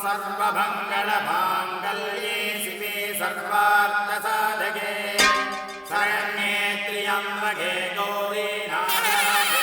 सर्वमङ्गलमाङ्गल्ये शिवे सर्वार्थसाधके शरण्ये त्र्यम्बके गौरी नारायणे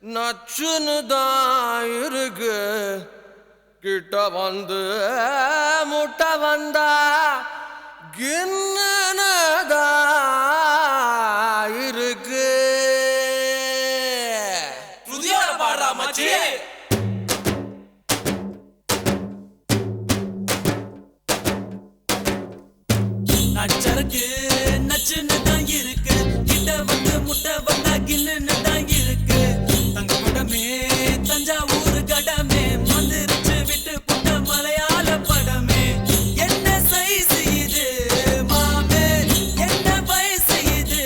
நச்சுன்னு தான் இருக்கு கிட்ட வந்து முட்டை வந்தா கின்னதா இருக்கு புதியோட பாடுறா மச்சி நச்சருக்கு நச்சுன்னு தான் இருக்கு கிட்ட வந்து முட்டை வந்தா கின்னு தான் இருக்கு தங்க படமே தஞ்சாவூர் கடமே மந்திரிச்சு விட்டு புட்ட மலையாள படமே என்ன சைஸ் இது மாமே என்ன வயசு இது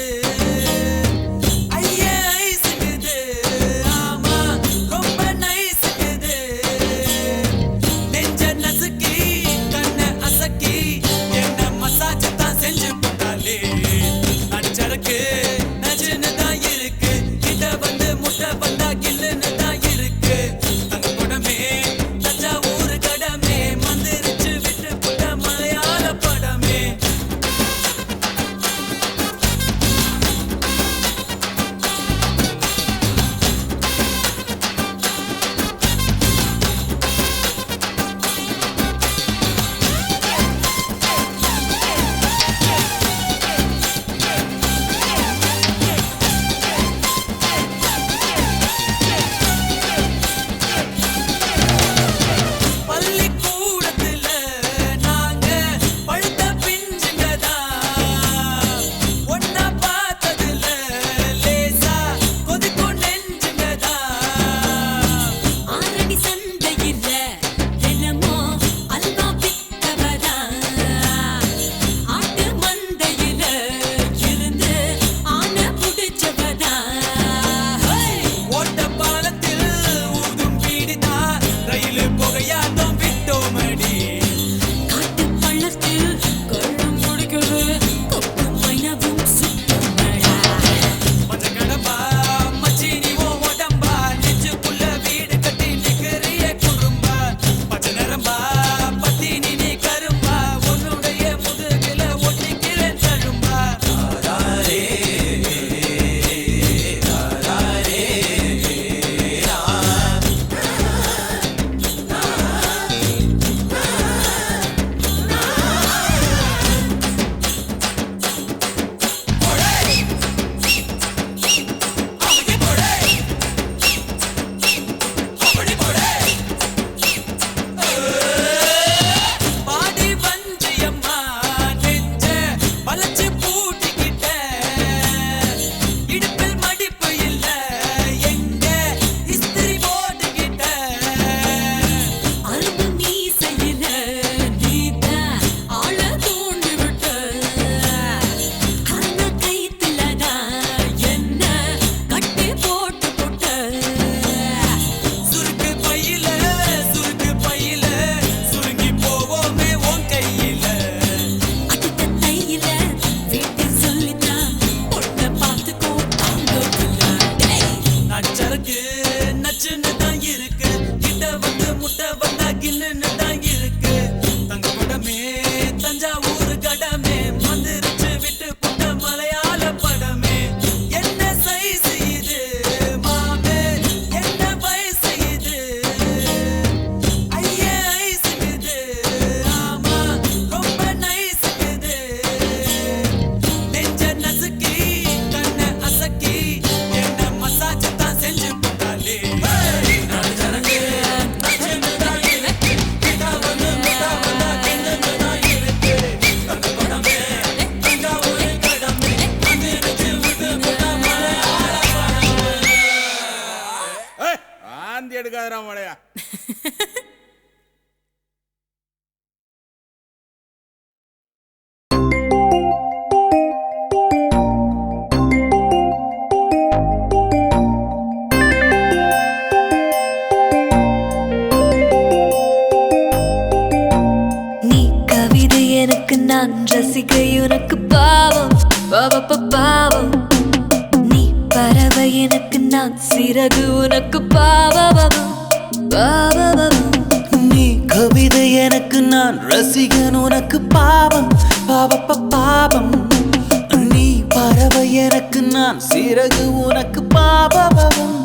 ஐயே ஐசுக்குது ஆமா ரொம்ப நைசுக்குது நெஞ்ச நசுக்கி கண்ண அசக்கி என்ன மசாஜ் தான் செஞ்சு போட்டாலே நச்சருக்கு நச்சுன்னு தான் இருக்கு கிட்ட வந்து முட்டை வந்தா கில்லுன்னு தான் இருக்கு தங்க படமே தஞ்சாவூர் கடமே மந்திரிச்சு விட்டு புட்ட மலையாள படமே பள்ளிக்கூடத்துல நாங்க பழுத்த பிஞ்சுங்கதான் ஒன்னா பார்த்ததுல லேசா கொதிக்கும் நெஞ்சுங்கதான் ஆரடி சந்தையில தினமோ அல்வா வித்தவதா ஆட்டு மந்தையில இருந்து ஆன புடிச்சவதா ஓட்ட பாலத்தில் ஊதும் பீடிதா ரயில் புகையாட்டம் விட்டோமடி காட்டு பள்ளத்தில் கள்ளம் முடிக்கிறது கொக்கும் மைனவும் சுத்தமடா மஞ்ச கடம்பா மச்சி நீ ஓ உடம்பா நெஞ்சுக்குள்ள வீடு கட்டி நிக்கிறிய குறும்பா பச்சை நரம்பா பத்தி நீ கரும்பா உன்னுடைய முதுகில ஒட்டிக்கிறேன் தழும்பா பாடி வஞ்சியம்மா நெஞ்ச வளைச்சு பூட்டிக்கிட்ட இடுப்பில் மடிப்பு இல்ல எங்க இஸ்திரி போட்டுக்கிட்ட அரும்பு மீசையில நீத ஆள தூண்டி விட்ட அந்த கைத்துலதான் என்ன கட்டி போட்டு போட்ட சுருக்கு பையில சுருங்கி போவோமே உன் கையில அடுத்த தையில வீட்டில் சொல்லித்தான் பொண்ணை பார்த்துக்கோ தாங்கக்குள்ள நச்சருக்கு நச்சுன்னு தான் இருக்கு கிட்ட வந்து முட்டை வந்தா கில்லுன்னு தான் இருக்கு தங்க படமே தஞ்சாவூர் கடமே மந்திரிச்சு விட்டு புட்ட மலையாள படமே என்ன சைஸ் இது மாமே என்ன வயசு இது ஐயே ஐசுக்குது ஆமா ரொம்ப நைசுக்குது நெஞ்ச நசுக்கி கண்ண அசக்கி என்ன மசாஜ் தான் செஞ்சு போட்டாலே நச்சருக்கு நச்சுன்னு தான் இருக்கு கிட்ட வந்து முட்டை வந்தா கில்லுன்னு தான் இருக்கு தங்க படமே தஞ்சாவூர் கடமே மந்திரிச்சு விட்டு புட்ட மலையாள படமே ஆந்தி எடுக்காதரா மழையா நீ கவிதை எனக்கு நான் ரசிகை உனக்கு பாவம் பாவம் நீ பறவை எனக்கு நான் சிறகு உனக்கு பாவம் நீ கவிதை எனக்கு நான் ரசிகன் உனக்கு பாவம் பாவம் நீ பறவை எனக்கு நான் சிறகு உனக்கு பாவம்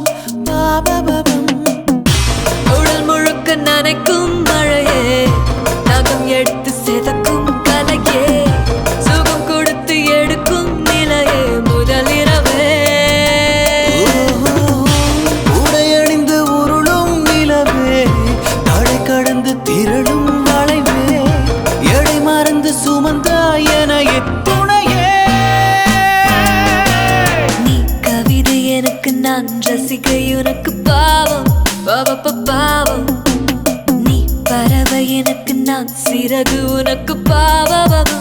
ரசிகை உனக்கு பாவம் பாவம் நீ பறவை எனக்கு நான் சிறகு உனக்கு பாவம்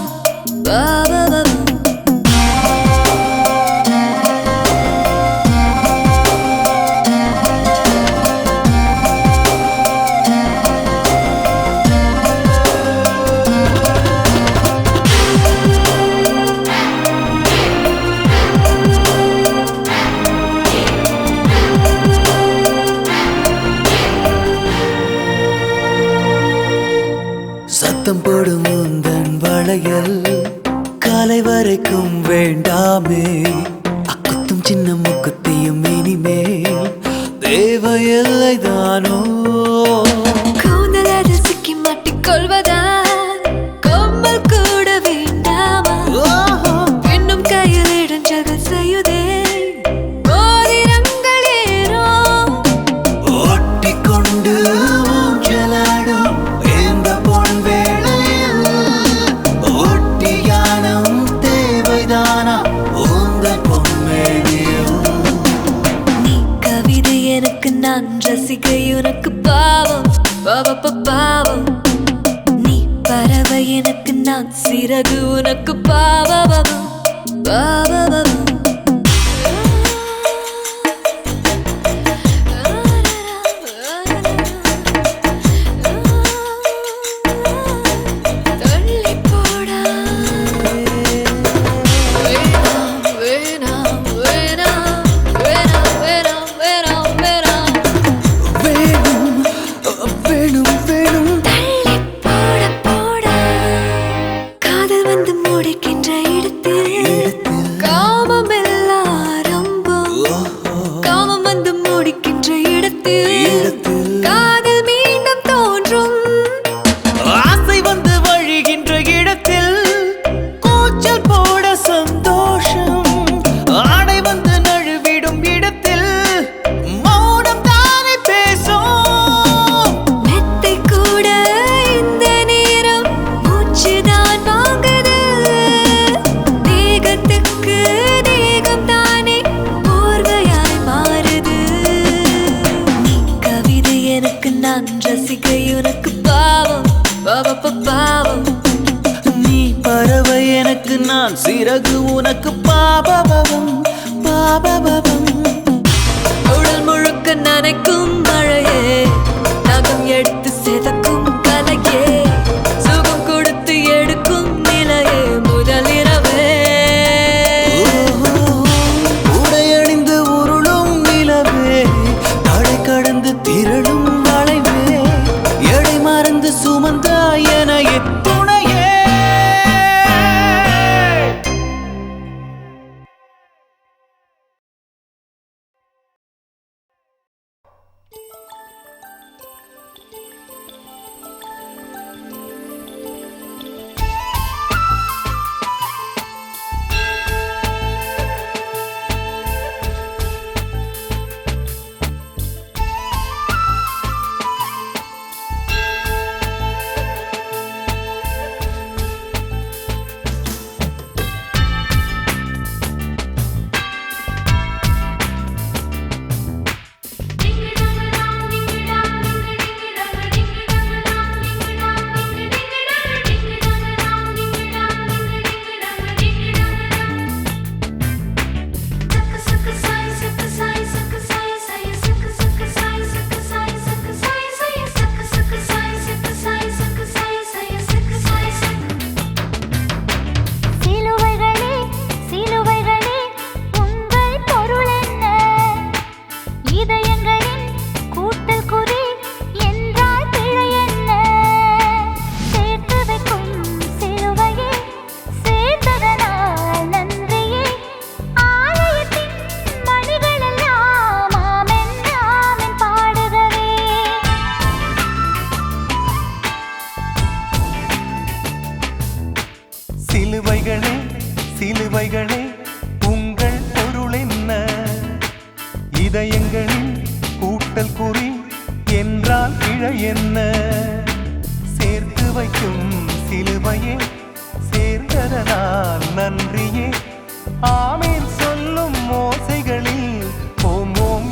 பாவம் சத்தம் போடும் உந்தன் வளையல் காலை வரைக்கும் வேண்டாமே அக்குத்தும் சின்ன முக்குத்தியும் இனிமேல் தேவையில்லை தானோ கூந்தல் சிக்கி மாட்டிக்கொள்வதால் கொம்பல் கூட வேண்டாமா இன்னும் கையில் இடைஞ்சல்கள் செய்யுதே மோதிரங்கள் ஏறோ ஒட்டிக்கொண்டு ஊஞ்சலாடும் இந்த பொன் வேளையில் ஒட்டியானம் தேவைதானா உந்தன் பொன்மேனியில் நீ கவிதை எனக்கு நான் ரசிகை உனக்கு பாவம் பாவம் நீ பறவை எனக்கு நான் சிறகு உனக்கு பாவம் பாவம் தள்ளி போடா வேணாம் வேணாம் வேணாம் வேணாம் வேணாம் வேணாம் வேணாம் வேணும் வேணும் வேணும் தள்ளி போட போடா காதல் வந்து முடிக்கின்ற இடத்தில் காமம் எல்லாம் ஆரம்பம் காமம் வந்து முடிக்கின்ற இடத்தில் காதல் மீண்டும் தோன்றும் ஆசை வந்து வழிகின்ற இடத்தில் கூச்சல் போட சந்தோஷம் ஆடை வந்து நழுவிடும் இடத்தில் மௌனம் தானே பேசும் மெத்தை கூட இந்த நேரம் மூச்சுதான் வாங்குது தேகத்துக்கு தேகம் தானே போர்வையாய் மாறுது நீ கவிதை எனக்கு நான் ரசிகை உனக்கு பாவம் பாவம் நீ பறவை எனக்கு நான் சிறகு உனக்கு பாபபவம் பாபபவம் உடல் முழுக்க நனைக்கும் மழையே நகம் எடுத்து செதக்கும் கலையே சுகம் கொடுத்து எடுக்கும் நிலையே முதலிரவே உடையணிந்து உருளும் நிலவே தடை கடந்து திரளும் வளைவே எடை மறந்து சுமந்த என துணையே சிலுவைகளே சிலுவைகளே உங்கள் பொருள் என்ன? இதயங்களின் கூட்டல் குறி என்றால் பிழை என்ன? சேர்த்து வைக்கும் சிலுவையே சேர்ந்ததனால் நன்றியே ஆமீன் சொல்லும் ஓசைகளில் ஓம் ஓம்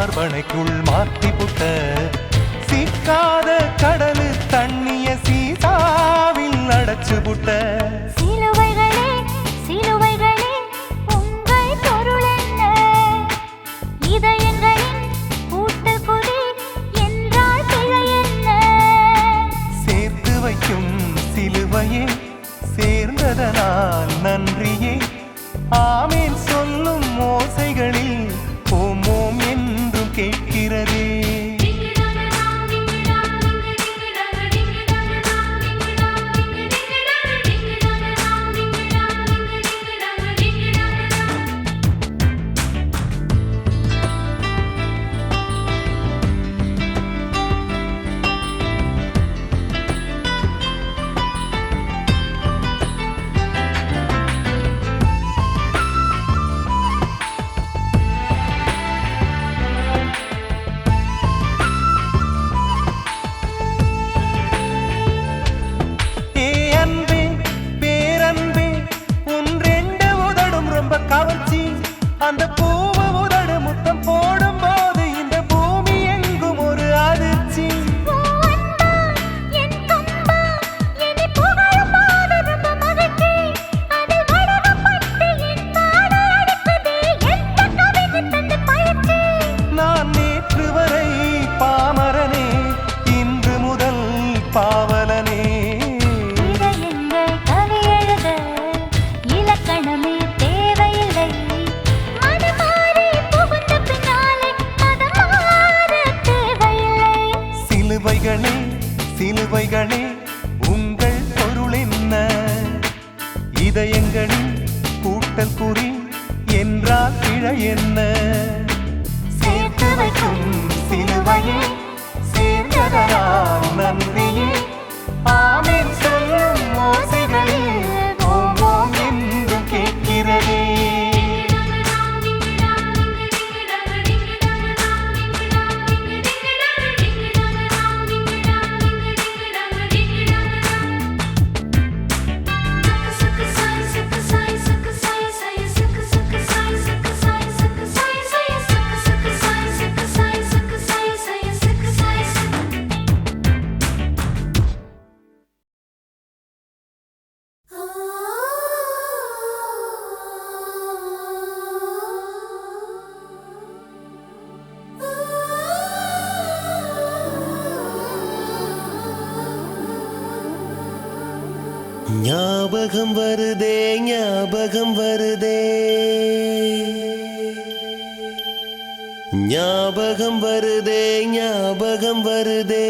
மார்பனைக்குள் மாத்தி புட்ட சிக்காத கடலு தண்ணிய சீதாவில் அடைச்சு புட்ட சிலுவைகளே சிலுவைகளே உங்கள் பொருள் என்ன இதயங்களின் கூட்டல் குடி என்றால் பிழை என்ன சேர்த்து வைக்கும் சிலுவையே சேர்ந்ததனால் நன்றியே ஆமேன் சொல்லும் ஓசைகளில் ஓம் ஓம் என்றும் கேட்கிறதே அந்த பூவு உதடு முத்தம் போடும் போது இந்த பூமி எங்கும் ஒரு அதிர்ச்சி நான் நேற்று வரை பாமரனே இன்று முதல் பாவலனே சிலுவைகளே சிலுவைகளே உங்கள் பொருள் என்ன இதயங்களின் கூட்டல் குறி என்றால் பிழை என்ன சேர்த்து வைக்கும் சிலுவையே சேர்ந்ததனால் நன்றியே ஆமென் சொல்லும் ஓசைகளில் ஓம் ஓம் என்றும் கேட்கிறதே ஞாபகம் வருதே ஞாபகம் வருதே ஞாபகம் வருதே ஞாபகம் வருதே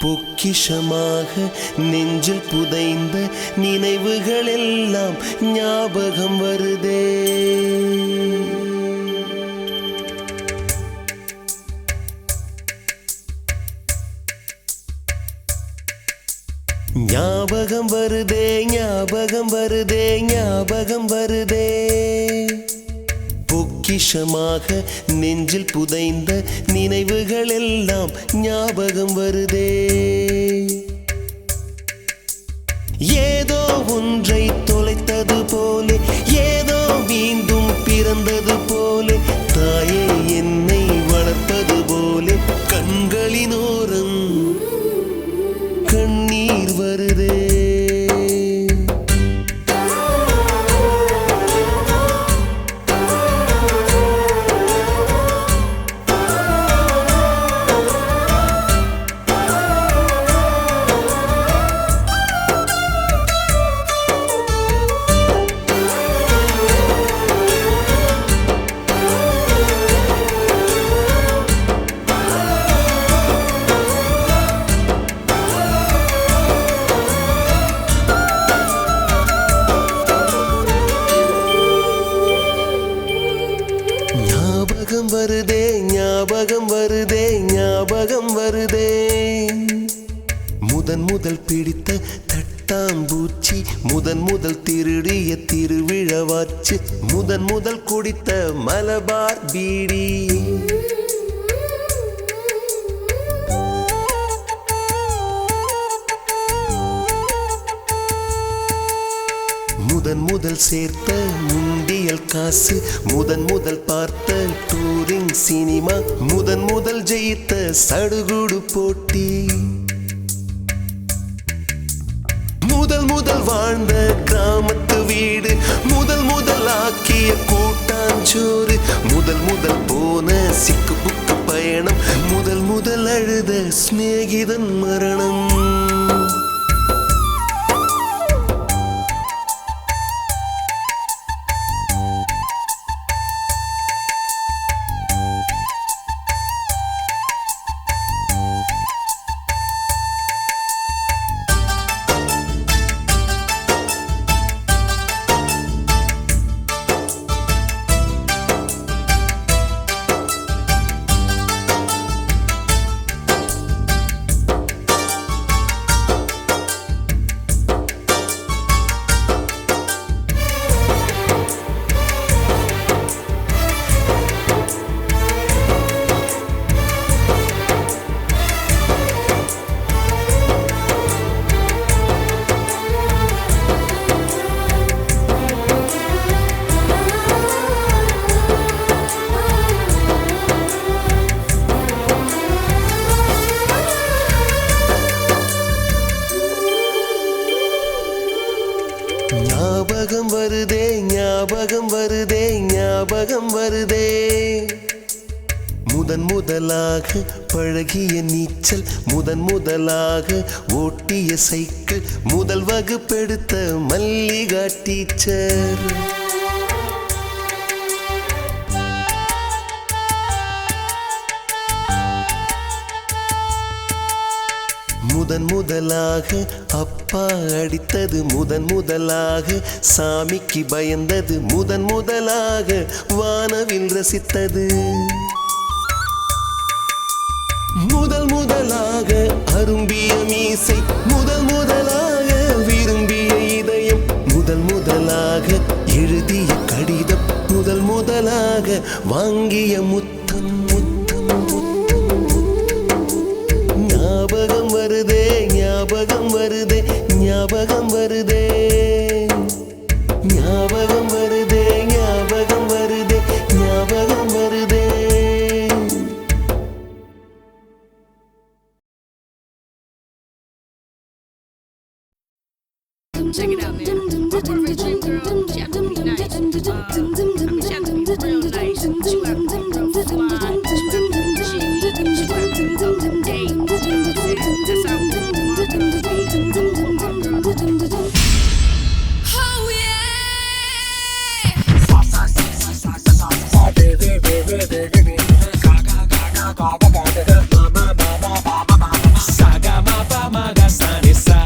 பொக்கிஷமாக நெஞ்சில் புதைந்த நினைவுகள் எல்லாம் ஞாபகம் வருதே ஞாபகம் வருதே ஞாபகம் வருதே ஞாபகம் வருதே பொக்கிஷமாக நெஞ்சில் புதைந்த நினைவுகள் எல்லாம் ஞாபகம் வருதே ஏதோ ஒன்றை தொலைத்தது போலே ஏதோ மீண்டும் பிறந்தது போலே தாயே என்னை வளர்ப்பது போலே கண்களினோரம் கண்ணீர் வருதே ஞாபகம் வருதே ஞாபகம் வருதே ஞாபகம் வருதே முதன் முதல் பிடித்த தட்டாம்பூச்சி முதன் முதல் திருடிய திருவிழவாச்சு முதன் முதல் குடித்த மலபார் பீடி முதன் முதல் சேர்த்த முண்டிய புயல் காசு முதன் முதல் பார்த்த டூரிங் சினிமா முதன் முதல் ஜெயித்த சடுகுடு போட்டி முதல் முதல் வாழ்ந்த கிராமத்து வீடு முதல் முதல் ஆக்கிய கூட்டாஞ்சோறு முதல் முதல் போன சிக்கு புக்கு பயணம் முதல் முதல் அழுத சிநேகிதன் மரணம் ஞாபகம் வருதே ஞாபகம் வருதே ஞாபகம் வருதே முதன் முதலாக பழகிய நீச்சல் முதன் முதலாக ஓட்டிய சைக்கிள் முதல் வகுப்பெடுத்த மல்லிகா டீச்சர் முதன் முதலாக அப்பா அடித்தது முதன் முதலாக சாமிக்கு பயந்தது முதன் முதலாக வானவில் ரசித்தது முதல் முதலாக அரும்பிய மீசை முதல் முதலாக விரும்பிய இதயம் முதல் முதலாக எழுதிய கடிதம் முதல் முதலாக வாங்கிய முத்தம் முத்தம் ஞாபகம் வருதே ஞாபகம் வருதே ஞாபகம் வருதே ஞாபகம் வருதே ஞாபகம் வருதே ஞாபகம் வருதே Check it out, man. My perfect dream girl, she have to be nice. I mean, she have to be real nice. She have to be real fly. She have to be cheap. She have to be up to date. That's how my girl be. Oh yeah. Saga ma pa ma ga sa ni sa.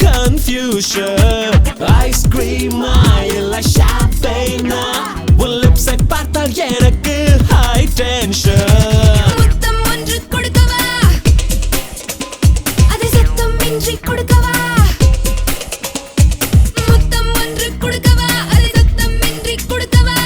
confusion. Ice cream இல்ல champagne. உன் lips ஐ பார்த்தால் எனக்கு high tension. முத்தம் ஒன்று கொடுக்கவா, அதை சத்தம் இன்றி கொடுக்கவா. முத்தம் ஒன்று கொடுக்கவா, அதை சத்தம் இன்றி கொடுக்கவா.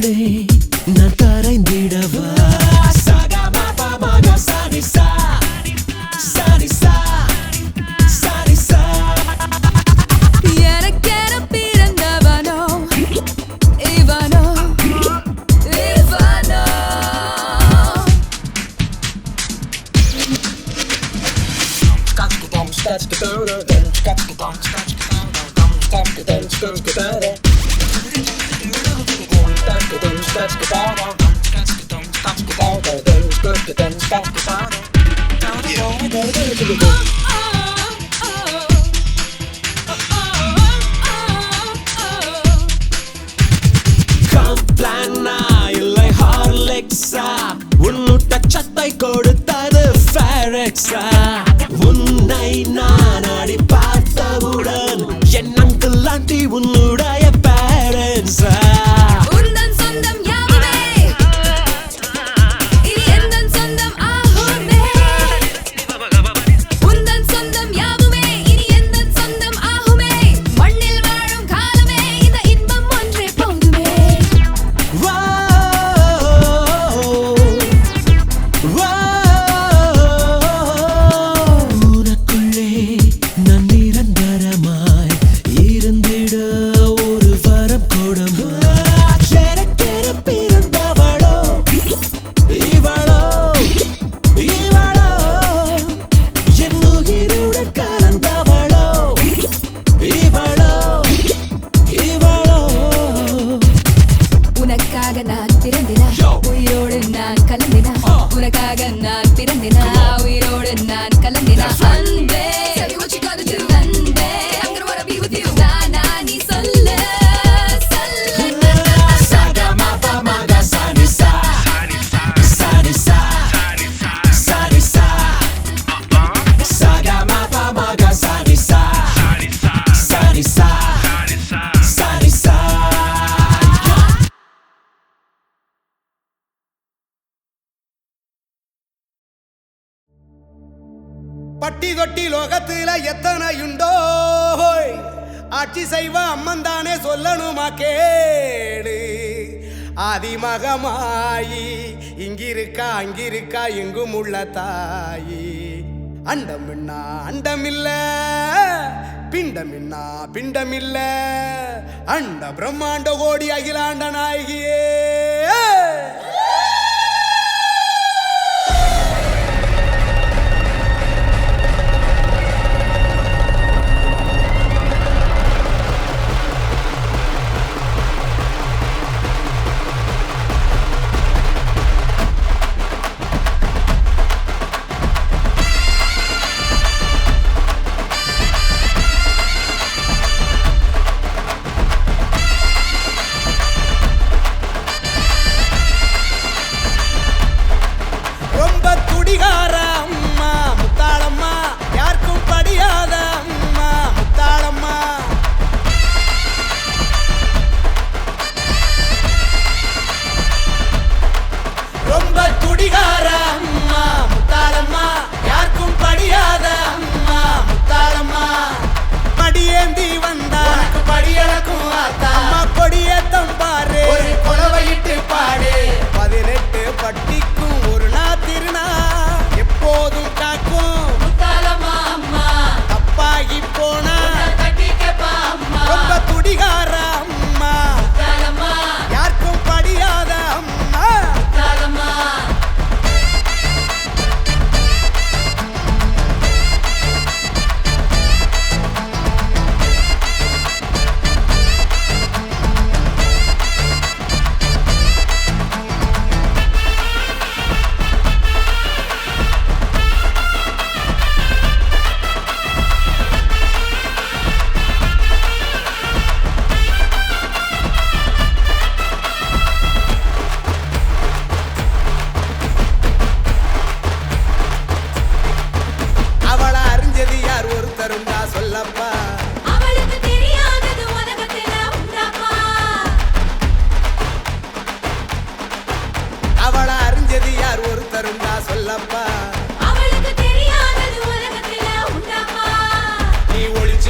உனக்குள்ளே நான் கரைந்திடவா எனக்கென பிறந்தவனோ இவனோ இவனோ இல்லை ஹார்லிக்ஸா உன்னுட்ட சத்தை கொடுத்தது ஃபேரெக்ஸா உன்னை நான் அடி பார்த்தவுடன் என் அங்கிள் ஆண்டி உன்னுடைய பேரண்ட்ஸா உந்தன் சொந்தம் யாவுமே இனி எந்தன் சொந்தம் ஆகுமே உந்தன் சொந்தம் யாவுமே இனி எந்தன் சொந்தம் ஆகுமே மண்ணில் வாழும் காலமே இந்த இன்பம் ஒன்றே போதுமே உனக்குள்ளே நான் நிரந்தரமாய் இருந்திட ஒரு வரம் கொடுமா எனக்கென பிறந்தவளோ இவளோ இவளோ என் உயிருடன் கலந்தவளோ இவளோ இவளோ உனக்காக நான் பிறந்தினா உயிரோடு நான் கலந்தினா உனக்காக நான் பிறந்தினா உயிரோடு நான் கலந்தினா அன்பே அன்பே I'm gonna wanna be with you நானா நீ சொல்லு பட்டி தொட்டி லோகத்துல எத்தனையுண்டோ ஆட்சி செய்வ அம்மன் தானே சொல்லணுமா கேடு ஆதிமகமாயி இங்கிருக்கா அங்கிருக்கா எங்கும் உள்ள தாயி அண்டமின்னா அண்டமில்ல பிண்டமின்னா பிண்டமில்ல அண்ட பிரம்மாண்ட கோடி அகிலாண்ட நாயகியே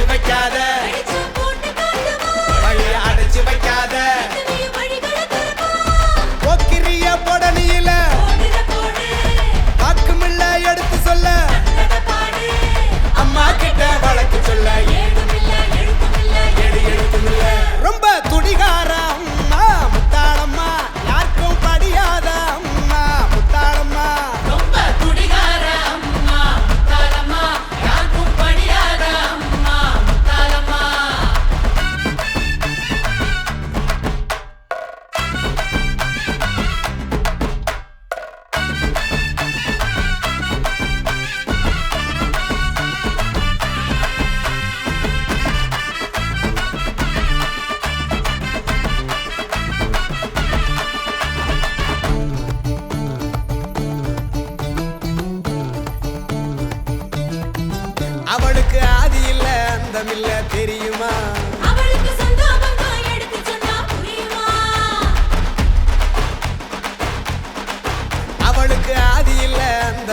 வைக்காத வழியை அடைச்சு வைக்காத வழிகளை திறப்பா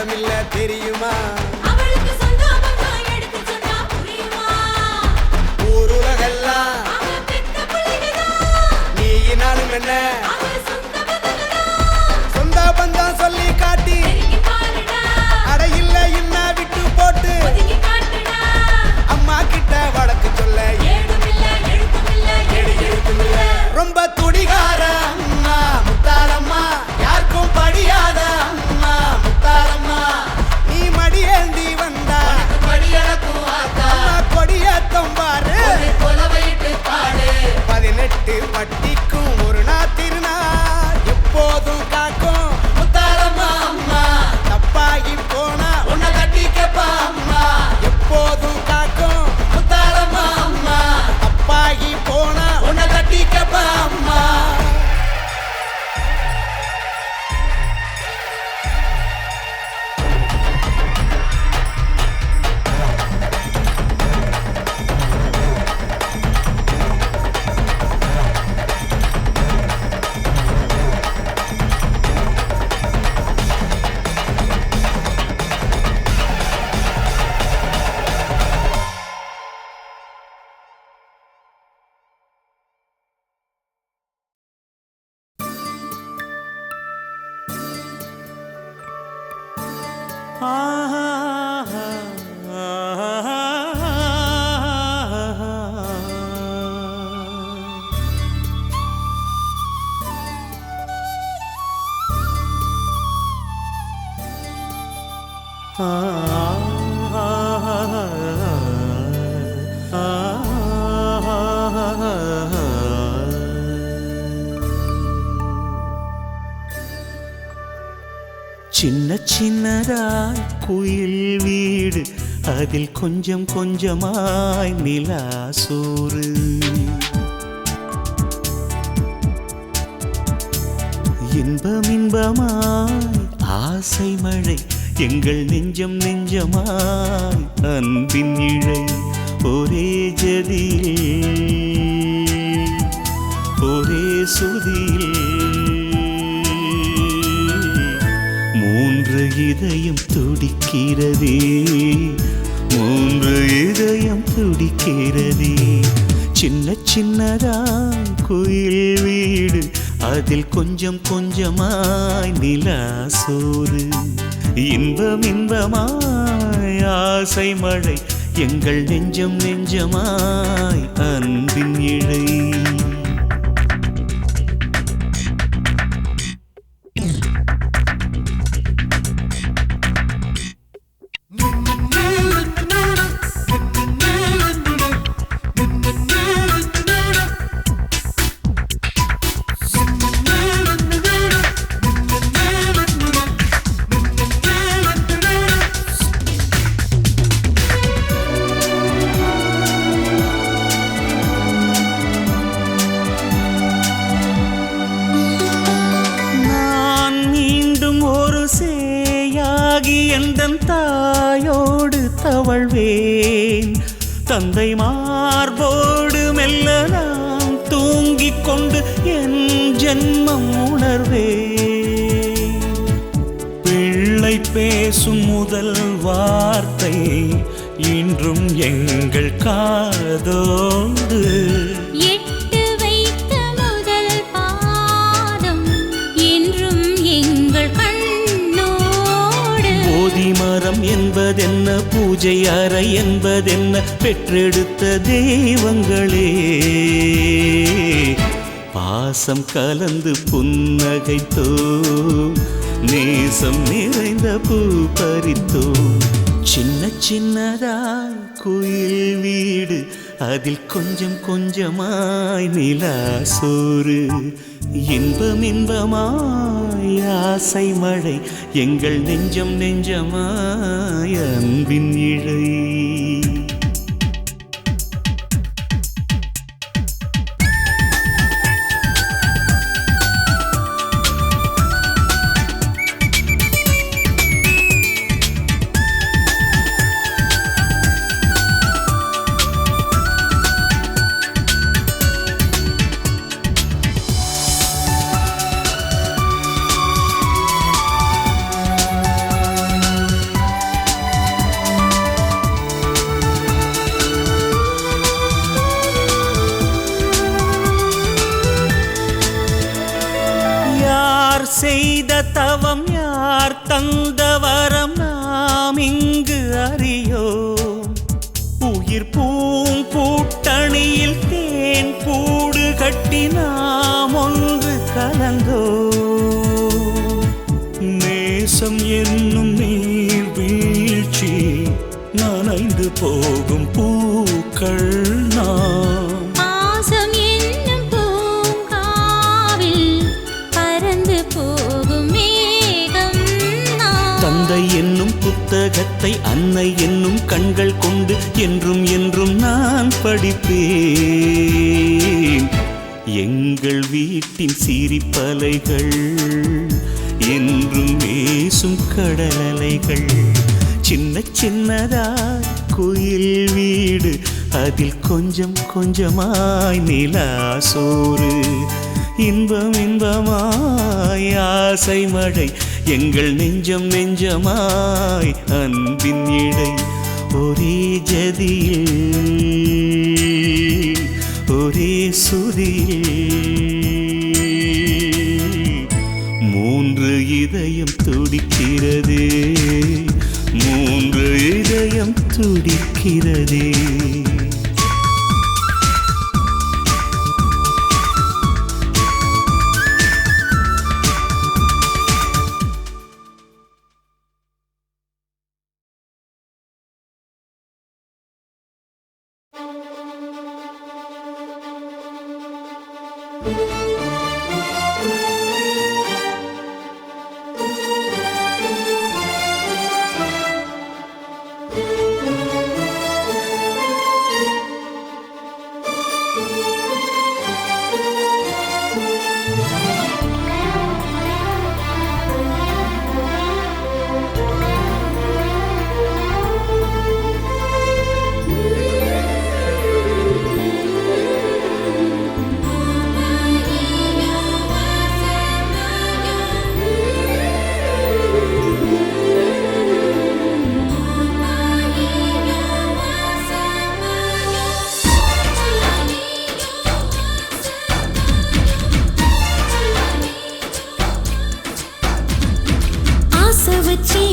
சொந்தமில்ல தெரியுமா அவளுக்கு சொந்தம் பந்தம் எடுத்து சொன்னா புரியுமா ஊருலகெல்லாம் அவ பெத்த புள்ளைங்கதான் நீ நானும் என்ன அவ சொந்த பந்தங்கதான் சொந்த பந்தம் சொல்லி காட்டி நெருங்கி பாருடா அட இல்ல இன்ன விட்டு போட்டு ஒதுங்கி காட்டுடா அம்மா கிட்ட வழக்கு சொல்ல ஏதுமில்ல எழுத்துமில்ல எழுத்துமில்ல ரொம்ப துடிகார அம்மா முத்தாரம்மா யாருக்கும் படியாத அம்மா முத்தாரம்மா நீ மடியேந்தி வந்தா படியளக்கும் ஆத்தா அம்மா கொடியேத்தம் பாரு கொலவையிட்டு பாடு 18 பட்டிக்கும் ஒரு நாள் திருநாள் எப்போதும் காக்கும் முத்தாரம்மா அம்மா தப்பாகி போனா உன்னை கட்டிக்கப்பா அம்மா எப்போதும் காக்கும் முத்தாரம்மா அம்மா தப்பாகி போனா உன்னை கட்டிக்கப்பா அம்மா சின்ன சின்னதாய் குயில் வீடு அதில் கொஞ்சம் கொஞ்சமாய் நிலா சோறு இன்பம் இன்பமாய் ஆசை மழை எங்கள் நெஞ்சம் நெஞ்சமாய் அன்பின் இழை ஒரே ஜதியில் ஒரே சுதியில் மூன்று இதயம் துடிக்கிறதே மூன்று இதயம் துடிக்கிறதே சின்ன சின்னதாய் குயில் வீடு அதில் கொஞ்சம் கொஞ்சமாய் நிலா சோறு இன்பம் இன்பமாய் ஆசை மழை எங்கள் நெஞ்சம் நெஞ்சமாய் அன்பின் இழை எந்தன் தாயோடு தவழ்வேன் தந்தை மார்போடு மெல்ல நான் தூங்கிக் கொண்டு என் ஜென்மம் உணர்வேன் பிள்ளை பேசும் முதல் வார்த்தை இன்றும் எங்கள் காதோடு மரம் என்பதென்ன பூஜை அறை என்பதென்ன பெற்றெடுத்த தெய்வங்களே பாசம் கலந்து புன்னகைத்தோ நேசம் நிறைந்த பூ பறித்தோ சின்ன சின்னதாய் குயில் வீடு அதில் கொஞ்சம் கொஞ்சமாய் நிலா சோறு இன்பம் இன்பமாய் ஆசை மழை எங்கள் நெஞ்சம் நெஞ்சமாய் அன்பின் இழை செய்த தவம் யார் தந்த வரம் நாம் இங்கு அறியோம். உயிர் பூங்கூட்டணியில் தேன் கூடு கட்டி நாம் ஒன்று கலந்தோம். நேசம் என்னும் நீர் வீழ்ச்சி நனைந்து போகும் பூக்கள் நாம். பாசம் என்னும் பூங்காவில் பறந்து போகும் மேகம் நான். தந்தை என்னும் புத்தகத்தை அன்னை என்னும் கண்கள் கொண்டு என்றும் என்றும் நான் படிப்பேன். எங்கள் வீட்டின் சிரிப்பலைகள் என்றும் வீசும் கடலலைகள். சின்ன சின்னதாய் குயில் வீடு அதில் கொஞ்சம் கொஞ்சமாய் நிலா சோறு. இன்பம் இன்பமாய் ஆசை மழை எங்கள் நெஞ்சம் நெஞ்சமாய் அன்பின் இடை. ஒரே ஜதியில் ஒரே சுதியில் மூன்று இதயம் துடிக்கிறதே, மூன்று இதயம் துடிக்கிறதே.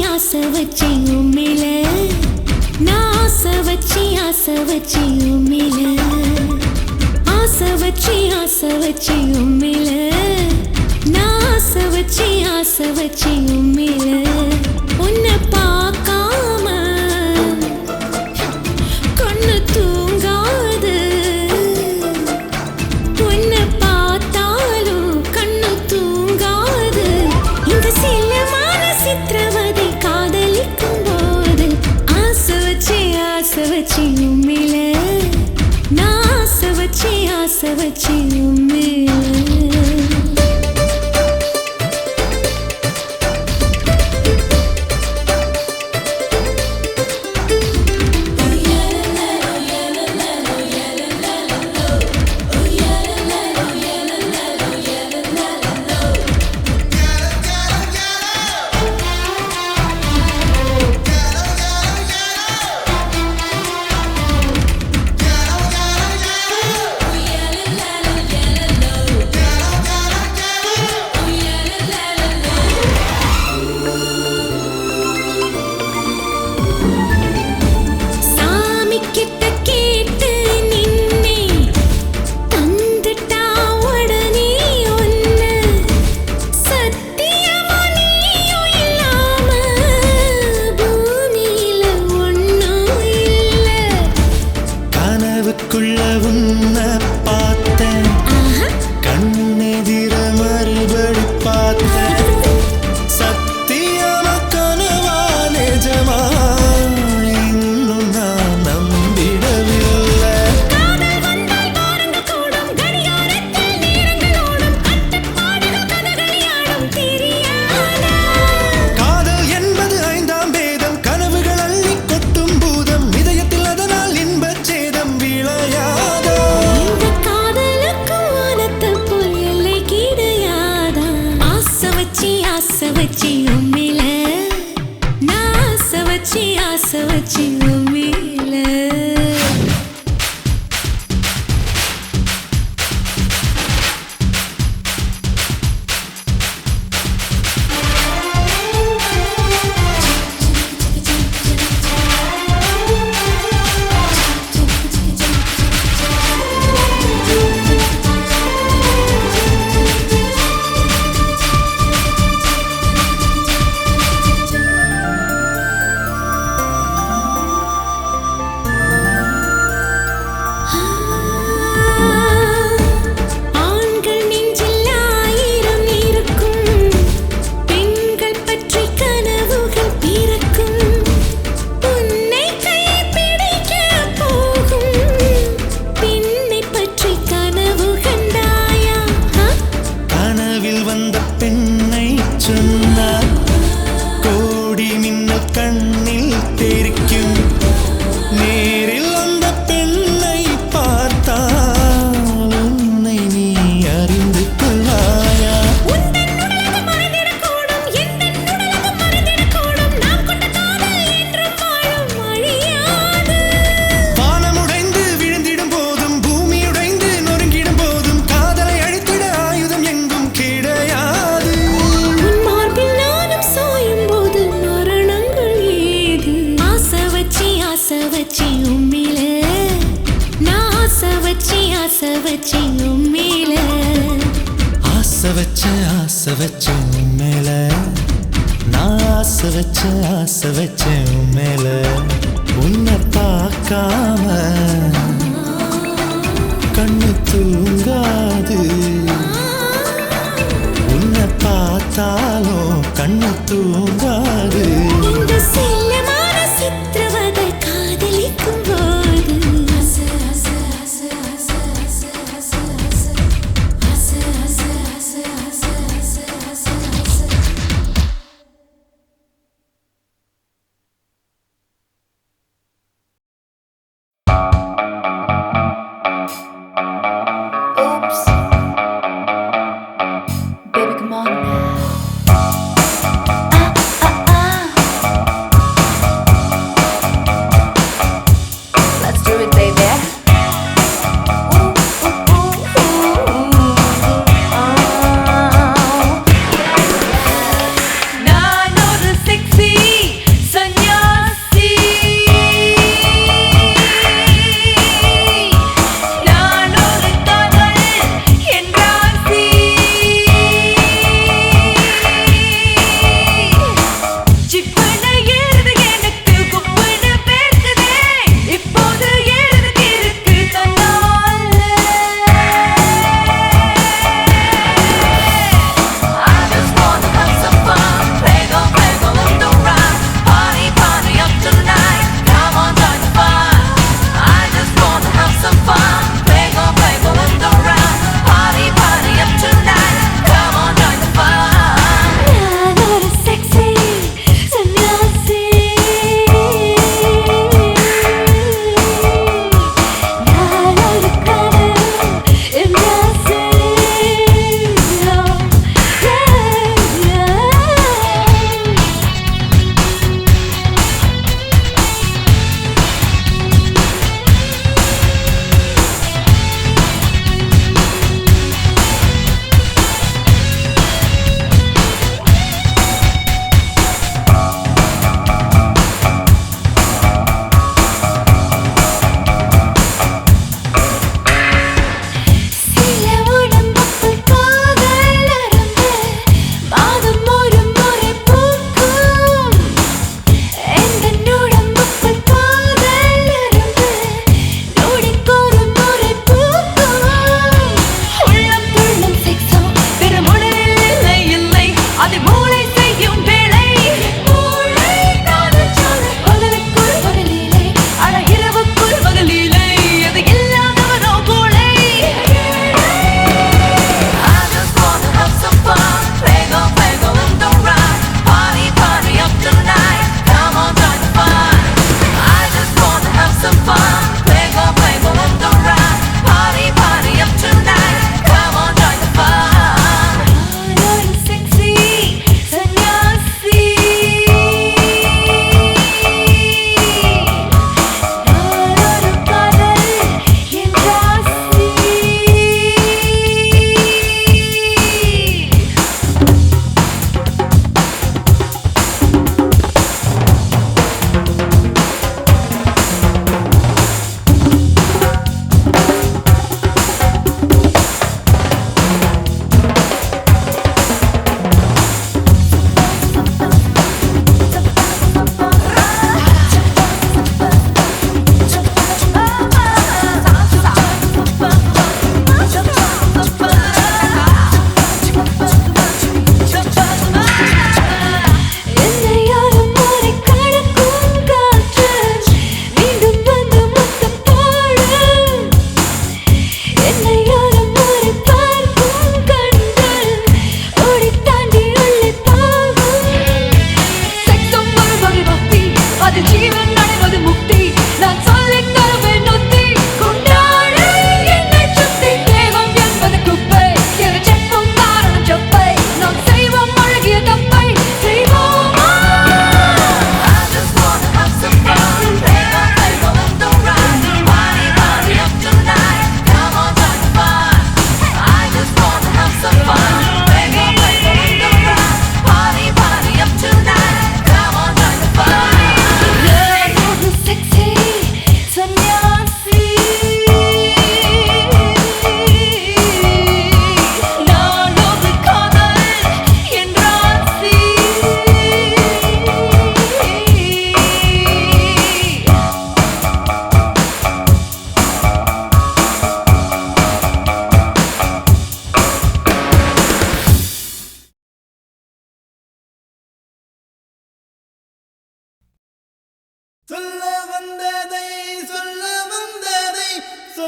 ஆசை வச்சி உம்மில நான் ஆசை வச்சி உம்மில ஆசை வச்சி உம்மில நான் ஆசை வச்சி உம்மில உன்னை பார்க்காம கண்ணு தூங்காது. உன்னை பார்த்தாலும் கண்ணு தூங்காது. இந்த சிலமான சித்திரவதை காதலிக்கும் போது ஆசை வச்சி உம்மில நான் ஆசை வச்சி உம்மில. கனவில் வந்த பெண்ணை சொன்னார் கோடி மின்னல் கண்ணில் தெரிக்கும் நேரில் அந்த பெண்ணை பார்த்தால் உன்னை நீ அறிந்து கொள்வாயா வானமுடைந்து விழுந்திடும் போதும் பூமியுடைந்து நொறுங்கிடும் போதும் காதலை அழித்திட ஆயுதம் எங்கும் கிடையாது வச்சி உம்மில நான் ஆசை வச்சி உம்மில ஆசை வச்ச மேல நான் ஆசை வச்ச மேல உன்னை பார்க்காம கண்ணு தூங்காது உன்னை பார்த்தாலும் கண்ணு தூங்காது இந்த செல்லமான சித்திரவதை காதலிக்கும் போது Oops. Baby, come on now. Let's do it, baby. நான் ஒரு sexy சன்னியாசி நான் ஒரு காதல் என் ராசி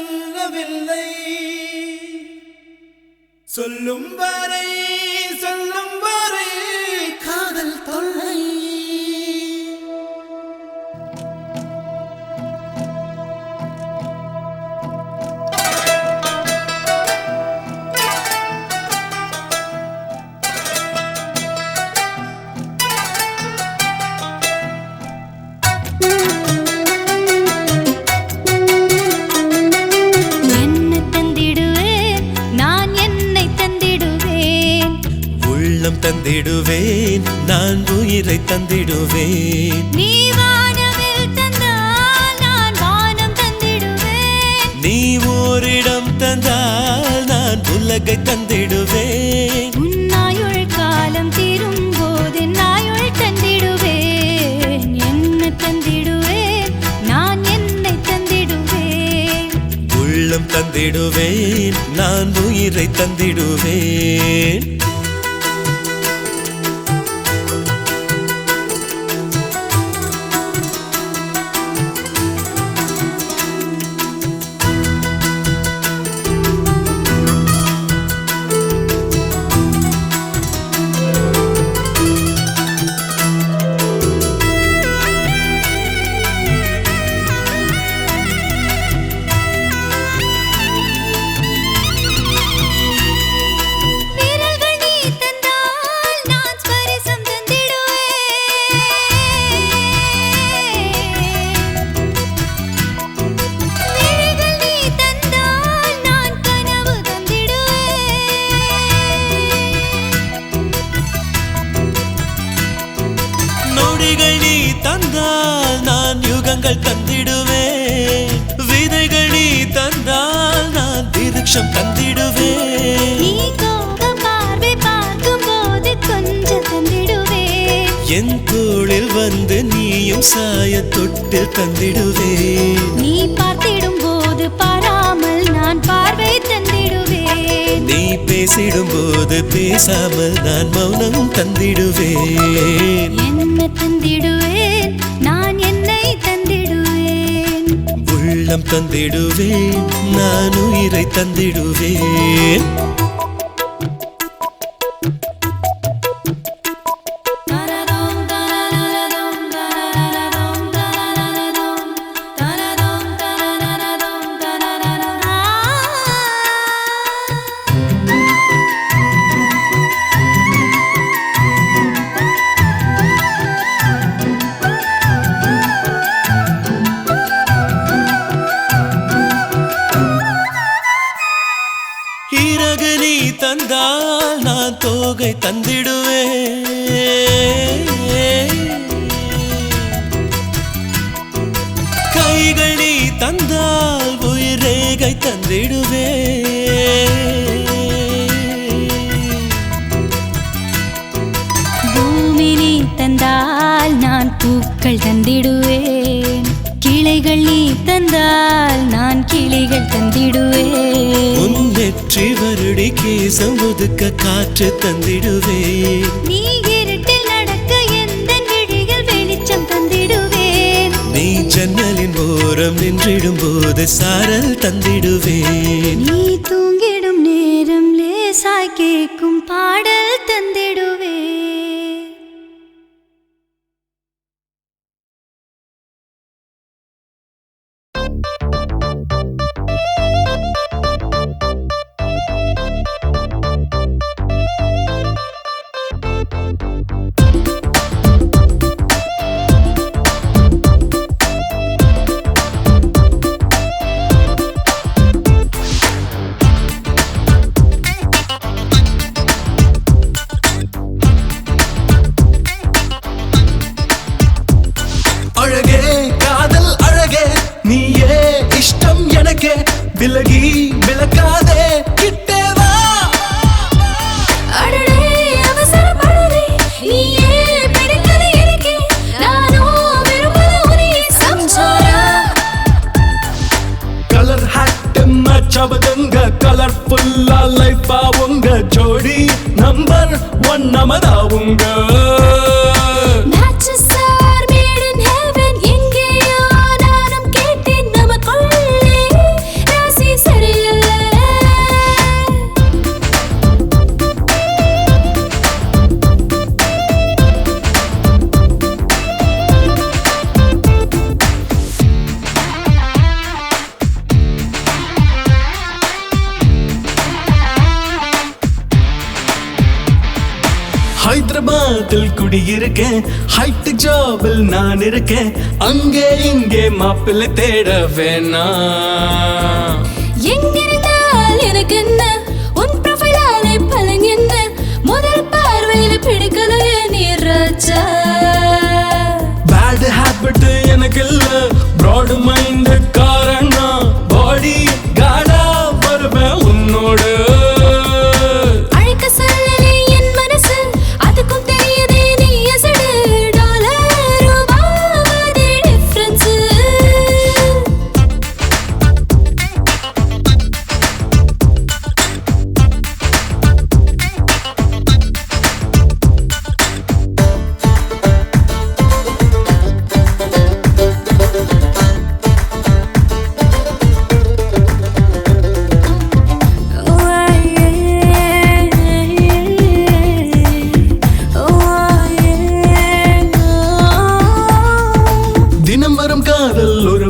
சொல்லவில்லை சொல்லும் வரை காதல் தொல்லை தந்திடுவேன் நான் உயிரை தந்திடுவேன் நீ வானவில் தந்தால் நான் வானம் தந்திடுவேன் நீ ஓரிடம் தந்தால் நான் உலகை தந்திடுவேன் உன்னாயுள் காலம் தீரும் போது நாயுள் தந்திடுவேன் என்ன தந்திடுவேன் நான் என்னை தந்திடுவேன் உள்ளம் தந்திடுவேன் நான் உயிரை தந்திடுவேன் தந்திடுவேன் விதைகள் நீ தந்தால் நான் விருட்சம் தந்திடுவேன் நீ கோபம் பார்வை பார்க்கும் போது கொஞ்சம் தந்திடுவேன் என் தோளில் வந்து நீயும் சாய தொட்டு தந்திடுவேன் நீ பார்த்திடும் போது பாராமல் நான் பார்வை தந்திடுவேன் நீ பேசிடும் போது பேசாமல் நான் மௌனம் தந்திடுவேன் என்ன தந்திடுவேன் நான் என்னை தந்திடுவேன் உள்ளம் தந்திடுவேன் நான் உயிரை தந்திடுவேன் இறகு நீ தந்தால் நான் தோகை தந்திடுவேன் கைகள் நீ தந்தால் உயிரேகை தந்திடுவேன் பூமி நீ தந்தால் நான் பூக்கள் தந்திடுவேன் கிளைகள் நீ தந்தால் நான் கிளிகள் தந்திடுவேன் நெற்றி வருடி கேசம் ஒதுக்க காற்று தந்திடுவேன் நீ இருட்டில் நடக்க எந்த விழிகள் வெளிச்சம் தந்திடுவேன் நீ ஜன்னலின் ஓரம் நின்றிடும் போது சாரல் தந்திடுவேன் நீ தூங்கிடும் நேரம் லேசாய் கேட்கும் பாடல் தந்திடுவேன் விலகி விலகாதே கிட்டே வா அடடே அவசரப்படாதே நீயே பிடித்தது எனக்கு நானோ விரும்புவது உன்னையே சம்சாரா கலர் ஹாட் மச்சவதுங்க கலர்ஃபுல்லா லைஃப் ஆவுங்க ஜோடி number 1 நமதாவுங்க Matches are made in heaven எங்கேயோ நானும் கேட்டேன் நமக்குள்ளே ராசி ஹைதராபாத்தில் குடியிருக்கேன், ஹைட் ஜாபில் நான் இருக்கேன், அங்கே இங்கே மாப்பிள்ளை தேட வேணாம். எங்கிருந்தால் எனக்கு என்ன, உன் ப்ரொஃபைலாலே பலன் என்ன, முதல் பார்வையில பிடிக்கலையே நீ ராஜா. பேட் ஹேபிட் எனக்கு இல்ல, ப்ராட் மைண்ட் காரணம், பாடி காடா வருவேன் உன்னோடு.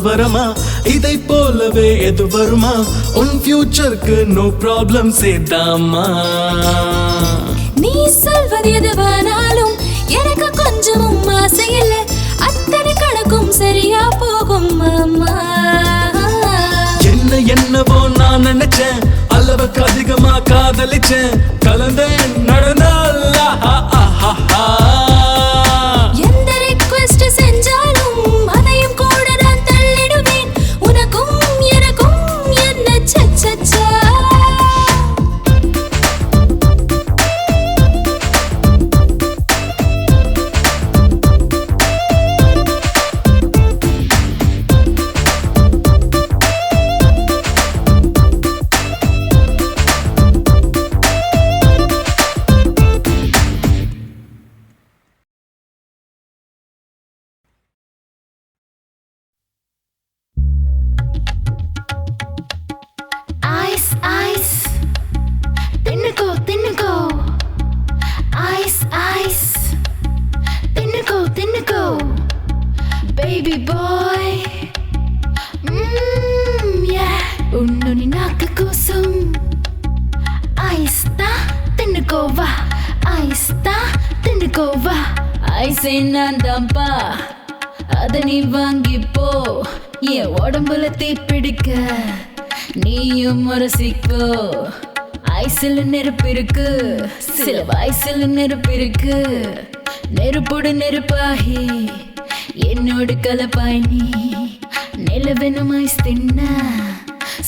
வரமா இதை போலவே எது வருமா, உன் ஃபியூச்சருக்கு நோ ப்ராப்ளம் சேதாமா. நீ சொல்வது எதுவானாலும் எனக்கு கொஞ்சமும் ஆசை இல்லை, அத்தனை கணக்கும் சரியா போகும் மாமா. என்னவோ நான் நினைச்சேன், அளவுக்கு அதிகமா காதலிச்சேன், கலந்தேன் நடந்தால் எந்த ரிக்வெஸ்ட் செஞ்சாலும் அதையும் கூட நான் தள்ளிடுவேன், உனக்கும் எனக்கும் என்ன சச்சச்சா. Baby boy, yeah. Unnu ni naakku kosum ice ta tinnuko va, ice ta tinnuko va. Ice naan dampa adha nee vaangi po, ye odambula thee pidikka neeyum marasikko. ஐஸ்ல நெருப்பு இருக்கு, சில வயசுல நெருப்பு இருக்கு, நெருப்போடு நெருப்பாகி என்னோடு கலப்பாய் நீ. நிலவெனும் ஐஸ் தின்ன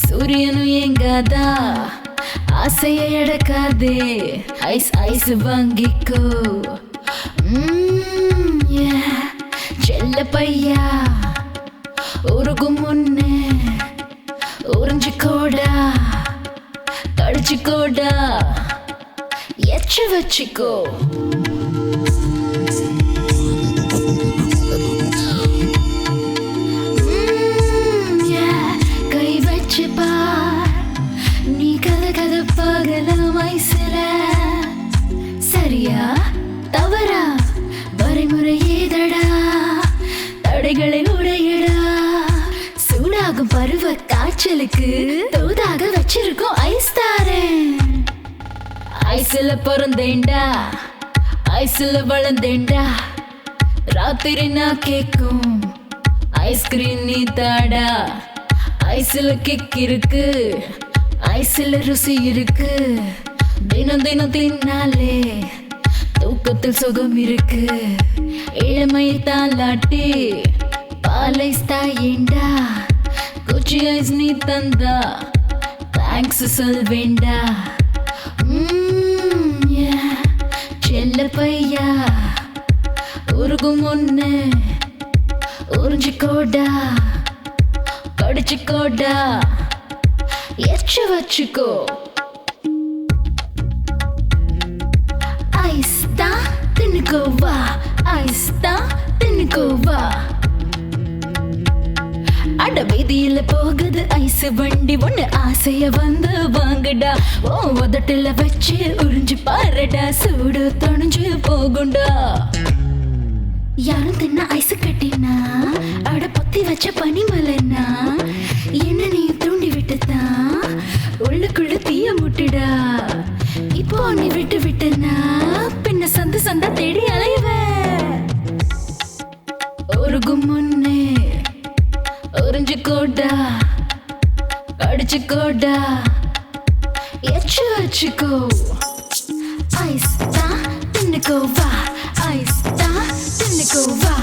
சூரியனும் எங்காதா, ஆசையை அடக்காதே, ஐஸ் ஐஸ் வாங்கிக்கோ. செல்ல பையா உருகும் முன்னே உறிஞ்சிக்கோடா, கடிச்சிக்கோடா, எச்சு வச்சுக்கோ. கை வச்சு பார், நீ கத கத பகலாம் ஐஸ்ல. சரியா தவறா வரைமுறை ஏதடா, தடைகளை உடையடா, சூடாகும் பருவ காய்ச்சலுக்கு தூதாக வச்சிருக்கோம் ஐஸ் தாரேன். ஐஸ்ல பிறந்தேண்டா, ஐஸ்ல வளர்ந்தேண்டா, ராத்திரி நான் கேக்கும் ஐஸ்கிரீம் நீ தாடா. ஐஸ்ல கிக் இருக்கு, ஐஸ்ல ருசி இருக்கு, தினம் தினம் தின்னாலே தூக்கத்தில் சுகம் இருக்கு. இளமை தாலாட்டி பால் ஐஸ் தாயேண்டா, குச்சி ஐஸ் நீ தந்தா தேங்க்ஸ் சொல்வேண்டா. செல்ல பையா உருகும் முன்னே உறிஞ்சிக்கோடா, கடிச்சிக்கோடா, எச்சு வச்சுக்கோ. ஐஸ் தான் தின்னுக்கோவா, ஐஸ் தான் தின்னுக்கோவா. அட வீதியில போகுது ஐஸ் வண்டி, ஒண்ணு ஆசைய வந்து வாங்கடா, ஓ உதட்டுல வச்சு உறிஞ்சு பாருடா, சூடு தொணிஞ்சு போகுண்டா. யாரும் தின்ன ஐஸ் கட்டினா, அட பொத்தி வச்ச பனிமலைனா, என்ன நீ தூண்டி விட்டுதான் உள்ளுக்குள்ள தீய முட்டுடா. இப்போ நீ விட்டு விட்டனா பின்ன சந்து சந்தா தேடி அலைவேன் ஒரு கும்முன்னே ஒரிஞ்சு கோடா அடிச்சு கோடா எச்சு வச்சுக்கோ ஐஸ் தான் தின்னுக்கோ வா ஐஸ் தான் தின்னுக்கோ வா